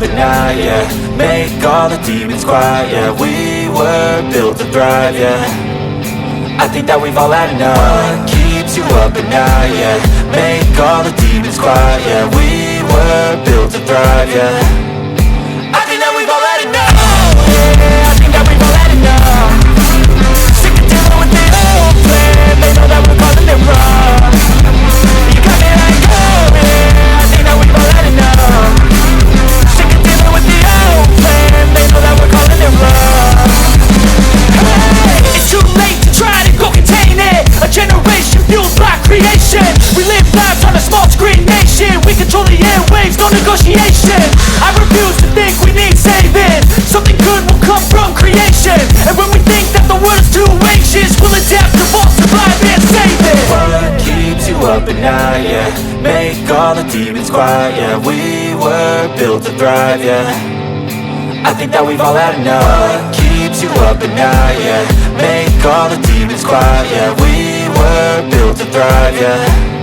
up at night, yeah. Make all the demons quiet, yeah. We were built to thrive, yeah. I think that we've all had enough. What keeps you up at night, yeah. Make all the demons quiet, yeah. We were built to thrive, yeah. I think that we've all had enough. Yeah, I think that we've all had enough. Sick of dealing with the old plan. They know that we're calling it wrong. You got me like, oh yeah, I think that we've all had enough. Sick of dealing with the old plan. They know that we're calling it wrong. Hey, it's too late to try to go contain it. A generation fueled by creation. We live lives on a small screen nation. We control the airwaves, no negotiation. I refuse to think we need saving. Something good will come from creation. And when we think that the world is too anxious, we'll adapt, evolve, survive and save it. What keeps you up at night, yeah. Make all the demons quiet, yeah. We were built to thrive, yeah. I think that we've all had enough. What keeps you up at night, yeah. Make all the demons quiet, yeah. We were built to thrive, yeah.